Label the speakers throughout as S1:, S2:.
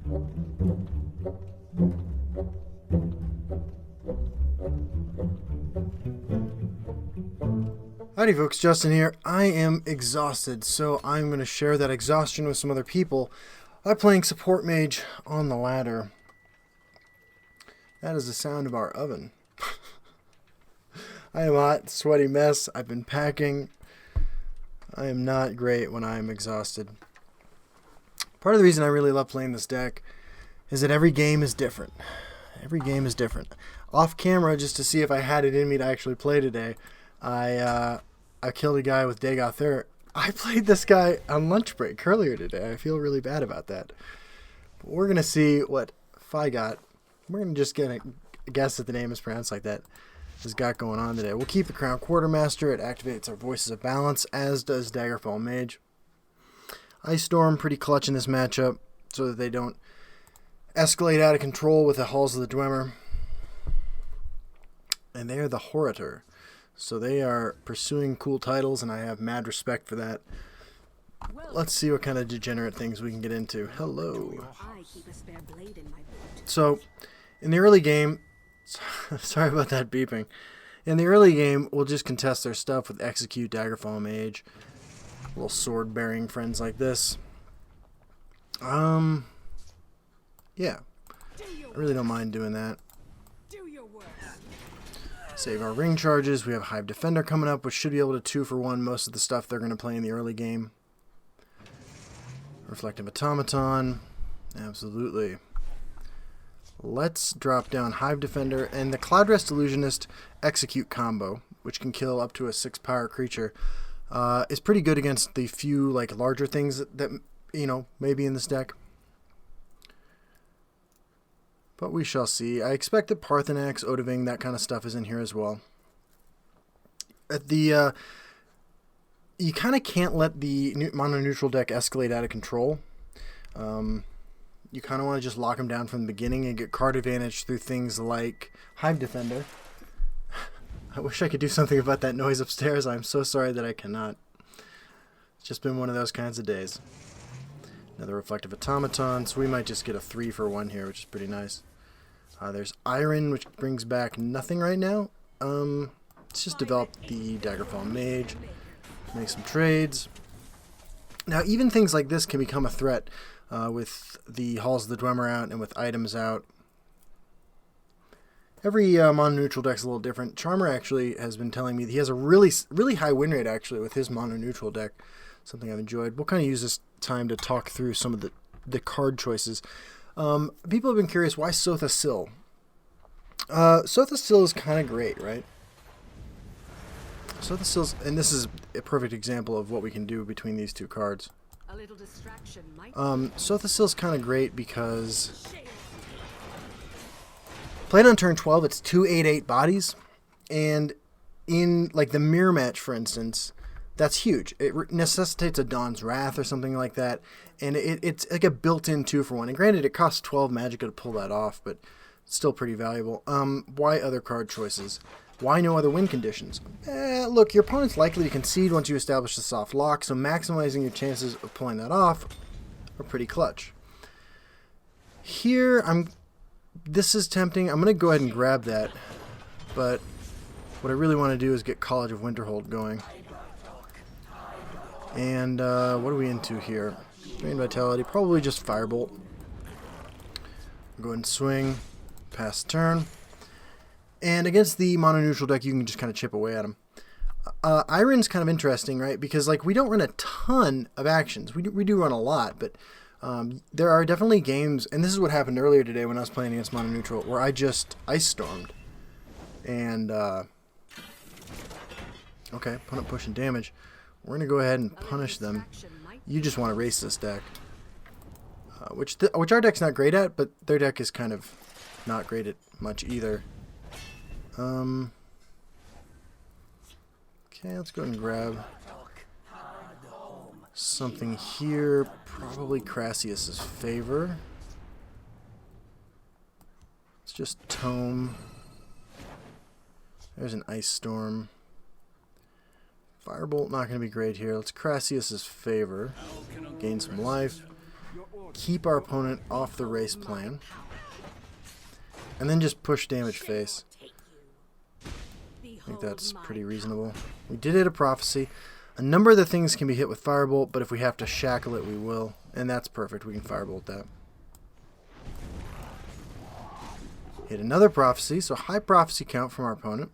S1: Howdy folks, Justin here. I am exhausted, so I'm going to share that exhaustion with some other people by playing support mage on the ladder. That is the sound of our oven. I am a hot, sweaty mess. I've been packing. I am not great when I'm exhausted. Part of the reason I really love playing this deck is that every game is different. Every game is different. Off camera, just to see if I had it in me to actually play today, I killed a guy with Dagoth. I played this guy on lunch break earlier today. I feel really bad about that. But we're going to see what Fi got. We're going to just get a guess that the name is pronounced like that. Has got going on today. We'll keep the Crown Quartermaster. It activates our Voices of Balance, as does Daggerfall Mage. Ice Storm, pretty clutch in this matchup, so that they don't escalate out of control with the Halls of the Dwemer. And they are the Horator. So they are pursuing cool titles, and I have mad respect for that. Let's see what kind of degenerate things we can get into. Hello. So, in the early game, sorry about that beeping. In the early game, we'll just contest their stuff with Execute, Daggerfall Mage, little sword-bearing friends like this. Yeah, I really don't mind doing that. Save our ring charges. We have Hive Defender coming up, which should be able to 2-for-1 most of the stuff they're going to play in the early game. Reflective Automaton. Absolutely. Let's drop down Hive Defender and the Cloudrest Illusionist Execute combo, which can kill up to a 6-power creature, is pretty good against the few larger things that may be in this deck. But we shall see. I expect that Parthenax, Odaving, that kind of stuff is in here as well. You kind of can't let the mono-neutral deck escalate out of control. You kind of want to just lock them down from the beginning and get card advantage through things like Hive Defender. I wish I could do something about that noise upstairs. I'm so sorry that I cannot. It's just been one of those kinds of days. Another Reflective Automaton, so we might just get a 3-for-1 here, which is pretty nice. There's Iron, which brings back nothing right now. Let's just develop the Daggerfall Mage. Make some trades. Now, even things like this can become a threat with the Halls of the Dwemer out and with items out. Every mono-neutral deck's a little different. Charmer actually has been telling me that he has a really high win rate actually with his mono-neutral deck. Something I've enjoyed. We'll kind of use this time to talk through some of the card choices. People have been curious, why Sotha Sil? Sotha Sil is kind of great, right? Sotha Sil's, and this is a perfect example of what we can do between these two cards.
S2: A little distraction might
S1: Sotha Sil's kind of great because played on turn 12, it's 2/8/8 bodies, and in the mirror match, for instance, that's huge. It necessitates a Dawn's Wrath or something like that, and it's like a built-in 2-for-1. And granted, it costs 12 Magicka to pull that off, but it's still pretty valuable. Why other card choices? Why no other win conditions? Look, your opponent's likely to concede once you establish the soft lock, so maximizing your chances of pulling that off are pretty clutch. Here, this is tempting. I'm going to go ahead and grab that, but what I really want to do is get College of Winterhold going. And what are we into here? Drain Vitality, probably just Firebolt. Go ahead and swing, pass turn. And against the mono-neutral deck, you can just kind of chip away at them. Iron's kind of interesting, right? Because we don't run a ton of actions. We do run a lot, but there are definitely games, and this is what happened earlier today when I was playing against mono-neutral, where I just Ice Stormed. And, okay, opponent pushing damage. We're going to go ahead and punish them. You just want to race this deck. Which our deck's not great at, but their deck is kind of not great at much either. Okay, let's go ahead and grab something here. Probably Crassius's Favor. Let's just Tome. There's an Ice Storm. Firebolt, not going to be great here. Let's Crassius's Favor. Gain some life. keep our opponent off the race plan, and then just push damage face. I think that's pretty reasonable. We did hit a prophecy. A number of the things can be hit with firebolt, but if we have to shackle it, we will. And that's perfect. We can firebolt that. Hit another prophecy, so high prophecy count from our opponent.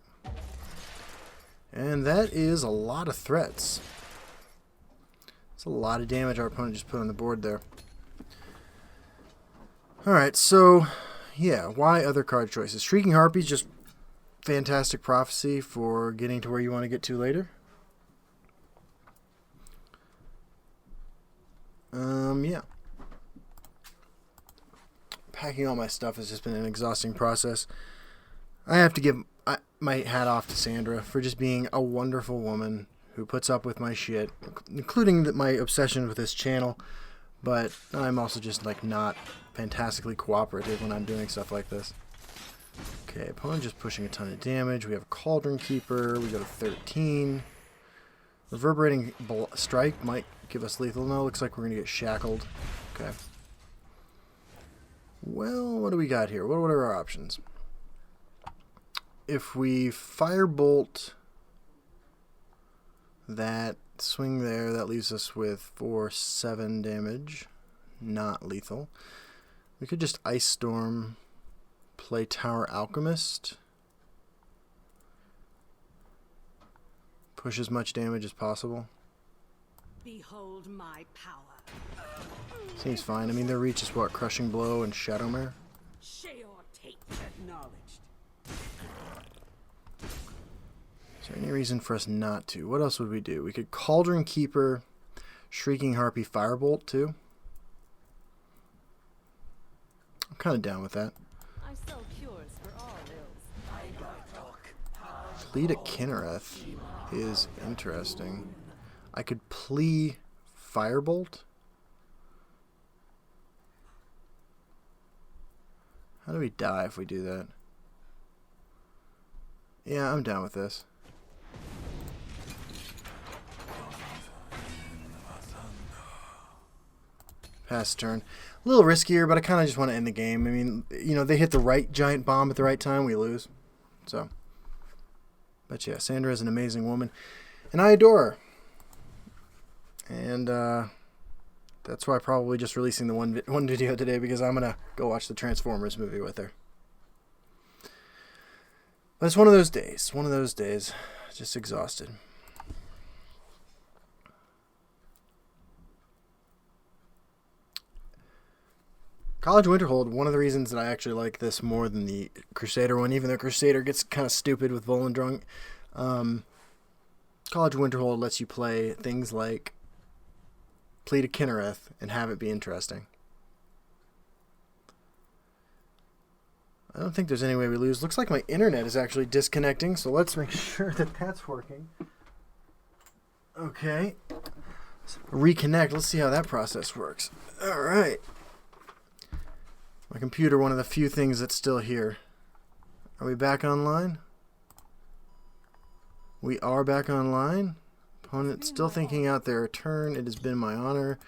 S1: And that is a lot of threats. It's a lot of damage our opponent just put on the board there. Alright, so yeah, why other card choices? Shrieking Harpy is just fantastic prophecy for getting to where you want to get to later. Yeah. Packing all my stuff has just been an exhausting process. I have to give my hat off to Sandra for just being a wonderful woman who puts up with my shit, including my obsession with this channel. But I'm also just like not fantastically cooperative when I'm doing stuff like this. Okay, opponent just pushing a ton of damage. We have a Cauldron Keeper. We go to 13. Reverberating Strike might give us lethal. No, looks like we're going to get shackled. Okay. Well, what do we got here? What are our options? If we Firebolt that swing there, that leaves us with 4-7 damage. Not lethal. We could just Ice Storm, play Tower Alchemist. Push as much damage as possible.
S2: Behold my power.
S1: Seems fine. I mean, their reach is what? Crushing Blow and Shadowmare?
S2: Share or take. Acknowledged.
S1: Is there any reason for us not to? What else would we do? We could Cauldron Keeper, Shrieking Harpy, Firebolt too. I'm kind of down with that.
S2: I sell cures for all ills.
S1: Plead a Kinnereth is interesting. I could plea Firebolt. How do we die if we do that? Yeah, I'm down with this. Pass turn. A little riskier, but I kind of just want to end the game. I mean, you know, they hit the right giant bomb at the right time, we lose. So, but yeah, Sandra is an amazing woman, and I adore her. And that's why probably just releasing the one video today, because I'm gonna go watch the Transformers movie with her. But it's one of those days. One of those days. Just exhausted. College Winterhold, one of the reasons that I actually like this more than the Crusader one, even though Crusader gets kind of stupid with Volendrunk, College Winterhold lets you play things like Plead a Kinnereth and have it be interesting. I don't think there's any way we lose. Looks like my internet is actually disconnecting, so let's make sure that that's working. Okay. Reconnect. Let's see how that process works. All right. My computer, one of the few things that's still here. Are we back online? We are back online. Opponent still thinking out their turn. It has been my honor.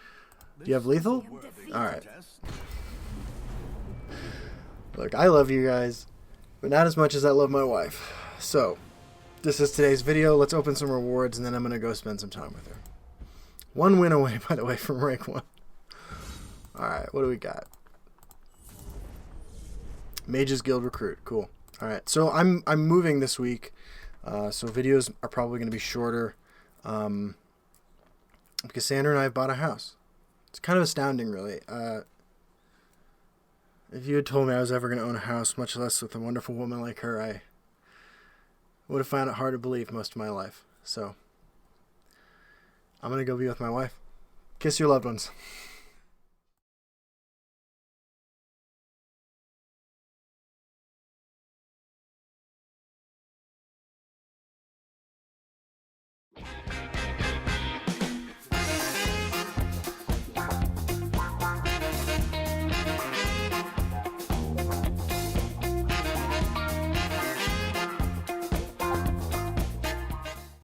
S1: Do you have lethal? Alright. Look, I love you guys, but not as much as I love my wife. So, this is today's video. Let's open some rewards, and then I'm going to go spend some time with her. One win away, by the way, from rank 1. Alright, what do we got? Mages Guild Recruit. Cool. Alright, so I'm moving this week, so videos are probably going to be shorter, because Sandra and I have bought a house. It's kind of astounding, really. If you had told me I was ever going to own a house, much less with a wonderful woman like her, I would have found it hard to believe most of my life. So, I'm going to go be with my wife. Kiss your loved ones.